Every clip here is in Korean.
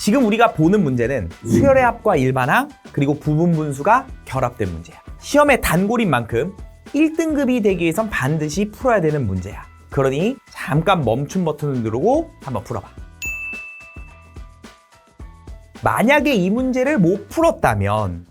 지금 우리가 보는 문제는 수열의 합과 일반항 그리고 부분분수가 결합된 문제야. 시험의 단골인 만큼 1등급이 되기 위해선 반드시 풀어야 되는 문제야. 그러니 잠깐 멈춤 버튼을 누르고 한번 풀어봐. 만약에 이 문제를 못 풀었다면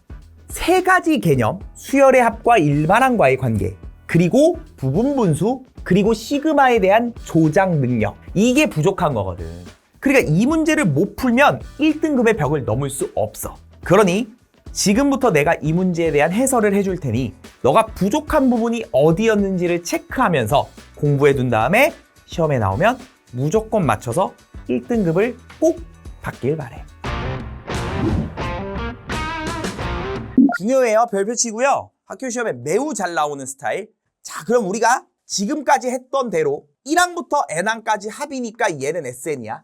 세 가지 개념, 수열의 합과 일반항과의 관계, 그리고 부분분수, 그리고 시그마에 대한 조작 능력, 이게 부족한 거거든. 그러니까 이 문제를 못 풀면 1등급의 벽을 넘을 수 없어. 그러니 지금부터 내가 이 문제에 대한 해설을 해줄 테니 너가 부족한 부분이 어디였는지를 체크하면서 공부해 둔 다음에 시험에 나오면 무조건 맞춰서 1등급을 꼭 받길 바래. 중요해요. 별표 치고요. 학교 시험에 매우 잘 나오는 스타일. 자, 그럼 우리가 지금까지 했던 대로 1항부터 N항까지 합이니까 얘는 SN이야.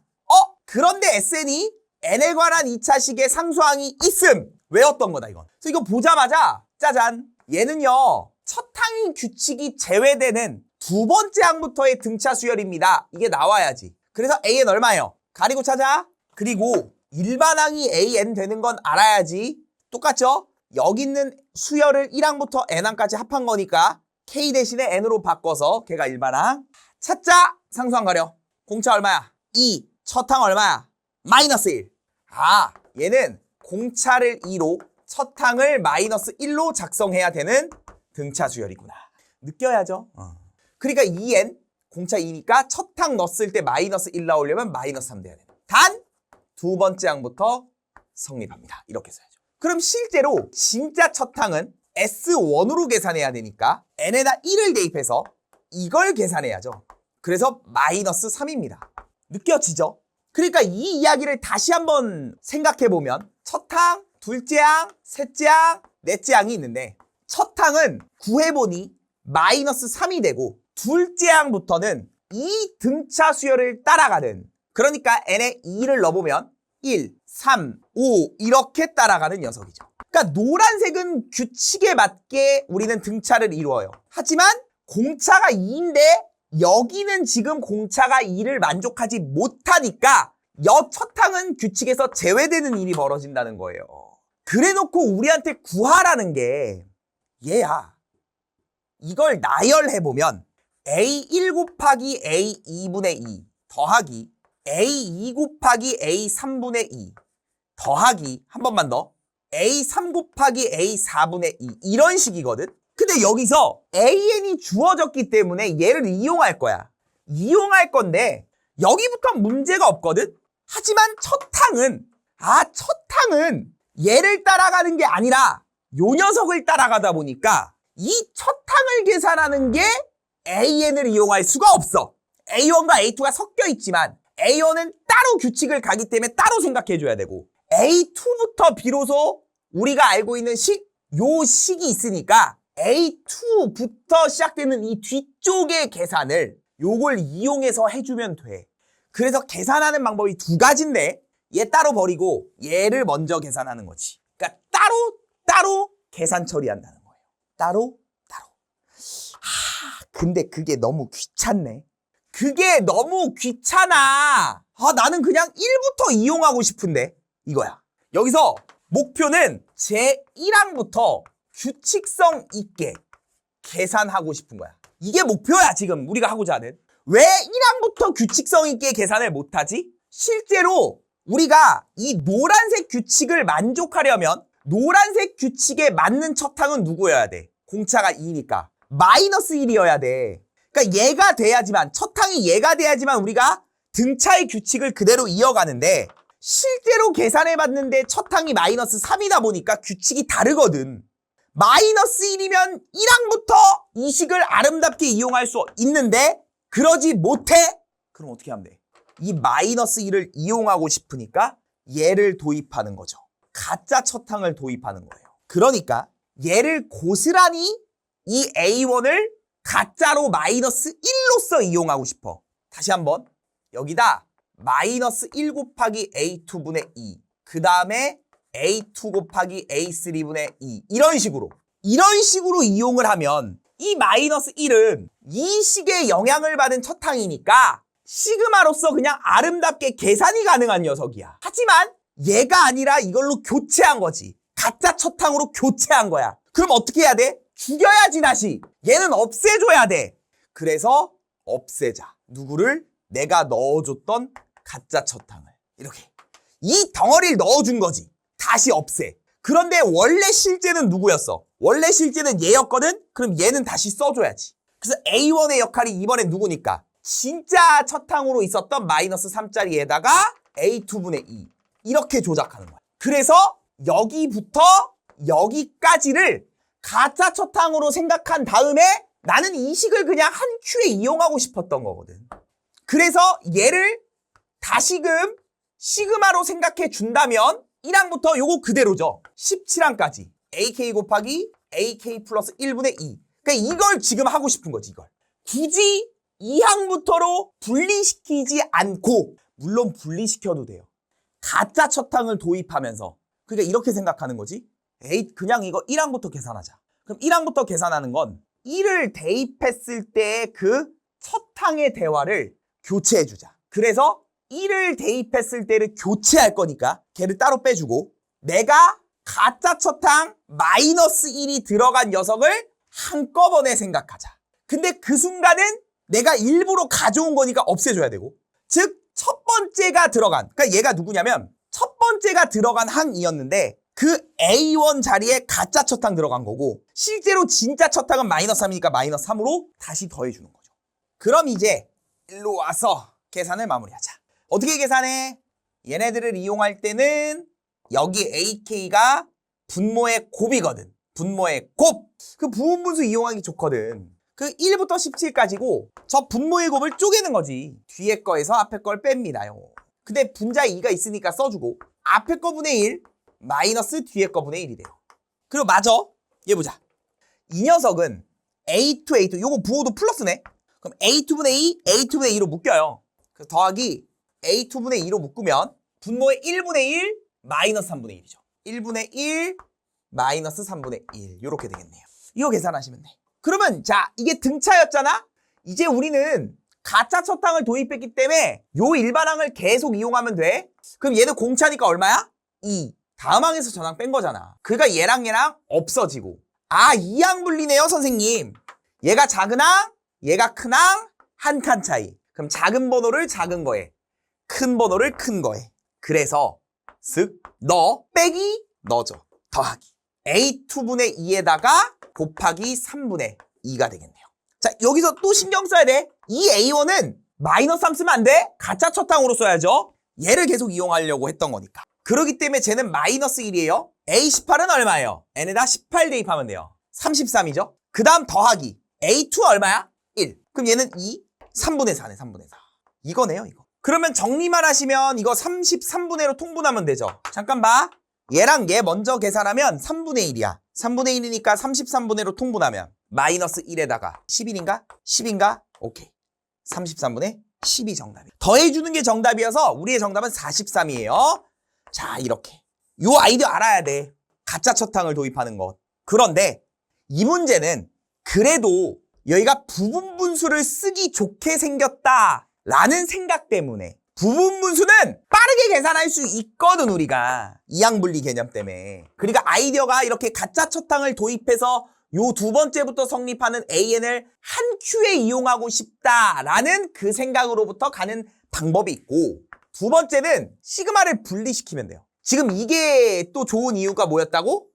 그런데 SN이 N에 관한 2차식의 상수항이 있음. 외웠던 거다, 이건. 그래서 이거 보자마자 짜잔. 얘는요. 첫 항이 규칙이 제외되는 두 번째 항부터의 등차 수열입니다. 이게 나와야지. 그래서 AN 얼마예요? 가리고 찾아. 그리고 일반항이 AN 되는 건 알아야지. 똑같죠? 여기 있는 수열을 1항부터 N항까지 합한 거니까 K 대신에 N으로 바꿔서 걔가 일반항. 찾자. 상수항 가려. 공차 얼마야? 2. 첫 항 얼마야? 마이너스 1. 아, 얘는 공차를 2로 첫 항을 마이너스 1로 작성해야 되는 등차 수열이구나. 느껴야죠. 그러니까 2n 공차 2니까 첫 항 넣었을 때 마이너스 1 나오려면 마이너스 3 돼야 돼. 단 두 번째 항부터 성립합니다. 이렇게 써야죠. 그럼 실제로 진짜 첫 항은 S1으로 계산해야 되니까 n에다 1을 대입해서 이걸 계산해야죠. 그래서 마이너스 3입니다. 느껴지죠? 그러니까 이 이야기를 다시 한번 생각해보면 첫 항, 둘째 항, 셋째 항, 넷째 항이 있는데 첫 항은 구해보니 마이너스 3이 되고 둘째 항부터는 이 등차 수열을 따라가는, 그러니까 n에 2를 넣어보면 1, 3, 5 이렇게 따라가는 녀석이죠. 그러니까 노란색은 규칙에 맞게 우리는 등차를 이루어요. 하지만 공차가 2인데 여기는 지금 공차가 2를 만족하지 못하니까 첫 항은 규칙에서 제외되는 일이 벌어진다는 거예요. 그래놓고 우리한테 구하라는 게 얘야. 이걸 나열해보면 A1 곱하기 A2분의 2 더하기 A2 곱하기 A3분의 2 더하기 한 번만 더 A3 곱하기 A4분의 2 이런 식이거든. 근데 여기서 AN이 주어졌기 때문에 얘를 이용할 거야. 이용할 건데 여기부터 문제가 없거든. 하지만 첫 항은 얘를 따라가는 게 아니라 요 녀석을 따라가다 보니까 이 첫 항을 계산하는 게 AN을 이용할 수가 없어. A1과 A2가 섞여 있지만 A1은 따로 규칙을 가기 때문에 따로 생각해줘야 되고 A2부터 비로소 우리가 알고 있는 요 식이 있으니까 A2부터 시작되는 이 뒤쪽의 계산을 요걸 이용해서 해주면 돼. 그래서 계산하는 방법이 두 가지인데 얘 따로 버리고 얘를 먼저 계산하는 거지. 그러니까 따로 계산 처리한다는 거예요. 따로. 근데 그게 너무 귀찮네. 그게 너무 귀찮아. 나는 그냥 1부터 이용하고 싶은데 이거야. 여기서 목표는 제 1항부터 규칙성 있게 계산하고 싶은 거야. 이게 목표야, 지금 우리가 하고자 하는. 왜 1항부터 규칙성 있게 계산을 못하지? 실제로 우리가 이 노란색 규칙을 만족하려면 노란색 규칙에 맞는 첫 항은 누구여야 돼? 공차가 2니까 마이너스 1이어야 돼. 그러니까 얘가 돼야지만, 첫 항이 얘가 돼야지만 우리가 등차의 규칙을 그대로 이어가는데 실제로 계산해봤는데 첫 항이 마이너스 3이다 보니까 규칙이 다르거든. 마이너스 1이면 1항부터 이 식을 아름답게 이용할 수 있는데 그러지 못해? 그럼 어떻게 하면 돼? 이 마이너스 1을 이용하고 싶으니까 얘를 도입하는 거죠. 가짜 첫 항을 도입하는 거예요. 그러니까 얘를 고스란히 이 A1을 가짜로 마이너스 1로서 이용하고 싶어. 다시 한번 여기다 마이너스 1 곱하기 A2분의 2 그 다음에 A2 곱하기 A3분의 2 이런 식으로 이용을 하면 이 마이너스 1은 이 식의 영향을 받은 첫 항이니까 시그마로서 그냥 아름답게 계산이 가능한 녀석이야. 하지만 얘가 아니라 이걸로 교체한 거지. 가짜 첫항으로 교체한 거야. 그럼 어떻게 해야 돼? 죽여야지 다시. 얘는 없애줘야 돼. 그래서 없애자. 누구를? 내가 넣어줬던 가짜 첫항을. 이렇게. 이 덩어리를 넣어준 거지. 다시 없애. 그런데 원래 실제는 누구였어? 원래 실제는 얘였거든? 그럼 얘는 다시 써줘야지. 그래서 A1의 역할이 이번엔 누구니까? 진짜 첫항으로 있었던 마이너스 3짜리에다가 A2분의 2. 이렇게 조작하는 거야. 그래서 여기부터 여기까지를 가짜 첫항으로 생각한 다음에 나는 이 식을 그냥 한 큐에 이용하고 싶었던 거거든. 그래서 얘를 다시금 시그마로 생각해 준다면 1항부터 요거 그대로죠. 17항까지 AK 곱하기 AK 플러스 1분의 2. 그러니까 이걸 지금 하고 싶은 거지, 이걸. 굳이 2항부터로 분리시키지 않고, 물론 분리시켜도 돼요. 가짜 첫항을 도입하면서. 그러니까 이렇게 생각하는 거지. 에이, 그냥 이거 1항부터 계산하자. 그럼 1항부터 계산하는 건 1을 대입했을 때 그 첫항의 대화를 교체해주자. 그래서 1을 대입했을 때를 교체할 거니까 걔를 따로 빼주고 내가 가짜 첫항 마이너스 1이 들어간 녀석을 한꺼번에 생각하자. 근데 그 순간은 내가 일부러 가져온 거니까 없애줘야 되고, 즉 첫 번째가 들어간, 그러니까 얘가 누구냐면 첫 번째가 들어간 항이었는데 그 A1 자리에 가짜 첫항 들어간 거고, 실제로 진짜 첫항은 마이너스 3이니까 마이너스 3으로 다시 더해주는 거죠. 그럼 이제 일로 와서 계산을 마무리하자. 어떻게 계산해? 얘네들을 이용할 때는 여기 AK가 분모의 곱이거든. 분모의 곱. 그 부분분수 이용하기 좋거든. 그 1부터 17까지고 저 분모의 곱을 쪼개는 거지. 뒤에 거에서 앞에 걸 뺍니다요. 근데 분자에 2가 있으니까 써주고, 앞에 거 분의 1 마이너스 뒤에 거 분의 1이 돼요. 그리고 맞아. 얘 보자. 이 녀석은 A2 요거 부호도 플러스네. 그럼 A2분의 2 A2분의 2로 묶여요. 그래서 더하기 A2분의 2로 묶으면 분모의 1분의 1 마이너스 3분의 1이죠. 1분의 1 마이너스 3분의 1 이렇게 되겠네요. 이거 계산하시면 돼. 그러면 자, 이게 등차였잖아. 이제 우리는 가짜 첫항을 도입했기 때문에 요 일반항을 계속 이용하면 돼. 그럼 얘는 공차니까 얼마야? 2. 다음 항에서 전항 뺀 거잖아. 그러니까 얘랑 없어지고. 아, 2항 분리네요, 선생님. 얘가 작은 항, 얘가 큰 항, 한 칸 차이. 그럼 작은 번호를 작은 거에, 큰 번호를 큰 거에. 그래서 쓱 너 빼기 넣어줘. 더하기 A2분의 2에다가 곱하기 3분의 2가 되겠네요. 자, 여기서 또 신경 써야 돼. 이 A1은 마이너스 3 쓰면 안 돼. 가짜 첫항으로 써야죠. 얘를 계속 이용하려고 했던 거니까. 그렇기 때문에 쟤는 마이너스 1이에요. A18은 얼마예요? n에다 18 대입하면 돼요. 33이죠. 그 다음 더하기 A2 얼마야? 1. 그럼 얘는 2, 3분의 4네. 3분의 4. 이거네요, 이거. 그러면 정리만 하시면 이거 33분의 1로 통분하면 되죠. 잠깐 봐. 얘랑 얘 먼저 계산하면 3분의 1이야. 3분의 1이니까 33분의 1로 통분하면 마이너스 1에다가 11인가? 10인가? 오케이. 33분의 10이 정답이에요. 더해주는 게 정답이어서 우리의 정답은 43이에요. 자, 이렇게. 요 아이디어 알아야 돼. 가짜 첫항을 도입하는 것. 그런데 이 문제는 그래도 여기가 부분분수를 쓰기 좋게 생겼다라는 생각 때문에, 부분분수는 빠르게 계산할 수 있거든, 우리가. 이항분리 개념 때문에. 그러니까 아이디어가 이렇게 가짜 첫항을 도입해서 요 두 번째부터 성립하는 AN을 한 큐에 이용하고 싶다라는 그 생각으로부터 가는 방법이 있고, 두 번째는 시그마를 분리시키면 돼요. 지금 이게 또 좋은 이유가 뭐였다고?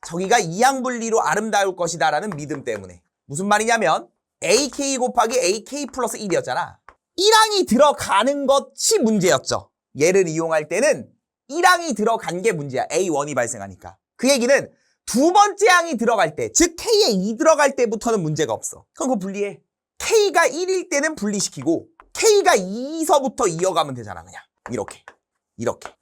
저기가 이항분리로 아름다울 것이다 라는 믿음 때문에. 무슨 말이냐면 AK 곱하기 AK 플러스 1이었잖아. 1항이 들어가는 것이 문제였죠. 얘를 이용할 때는 1항이 들어간 게 문제야. A1이 발생하니까. 그 얘기는 두 번째 항이 들어갈 때, 즉 K에 2 들어갈 때부터는 문제가 없어. 그럼 그거 분리해. K가 1일 때는 분리시키고 K가 2서부터 이어가면 되잖아. 그냥 이렇게.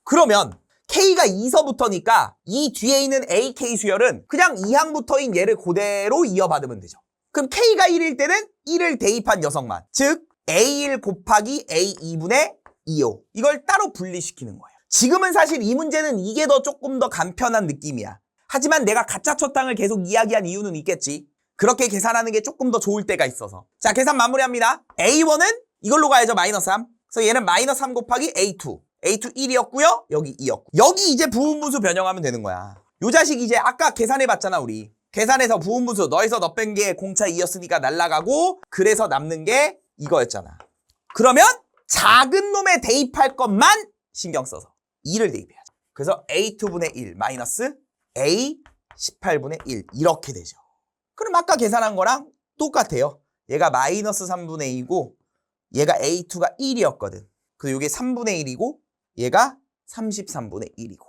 그러면 K가 2서부터니까 이 뒤에 있는 AK 수열은 그냥 2항부터인 얘를 그대로 이어받으면 되죠. 그럼 K가 1일 때는 1을 대입한 녀석만, 즉 A1 곱하기 A2분의 2호, 이걸 따로 분리시키는 거예요. 지금은 사실 이 문제는 이게 조금 더 간편한 느낌이야. 하지만 내가 가짜 첫항을 계속 이야기한 이유는 있겠지. 그렇게 계산하는 게 조금 더 좋을 때가 있어서. 자, 계산 마무리합니다. A1은 이걸로 가야죠. 마이너스 3. 그래서 얘는 마이너스 3 곱하기 A2. A2 1이었고요. 여기 2였고. 여기 이제 부분분수 변형하면 되는 거야. 요 자식 이제 아까 계산해봤잖아 우리. 계산해서 부분분수 너에서 너 뺀 게 공차 2였으니까 날라가고 그래서 남는 게 이거였잖아. 그러면 작은 놈에 대입할 것만 신경 써서 2를 대입해야죠. 그래서 A2분의 1 마이너스 A 18분의 1 이렇게 되죠. 그럼 아까 계산한 거랑 똑같아요. 얘가 마이너스 3분의 2고 얘가 A2가 1이었거든. 그리고 이게 3분의 1이고 얘가 33분의 1이고.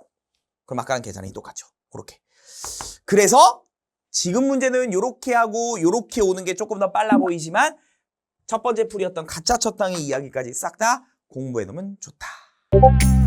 그럼 아까랑 계산이 똑같죠. 그렇게. 그래서 지금 문제는 요렇게 하고 요렇게 오는 게 조금 더 빨라 보이지만 첫 번째 풀이었던 가짜 첫 땅의 이야기까지 싹 다 공부해 놓으면 좋다.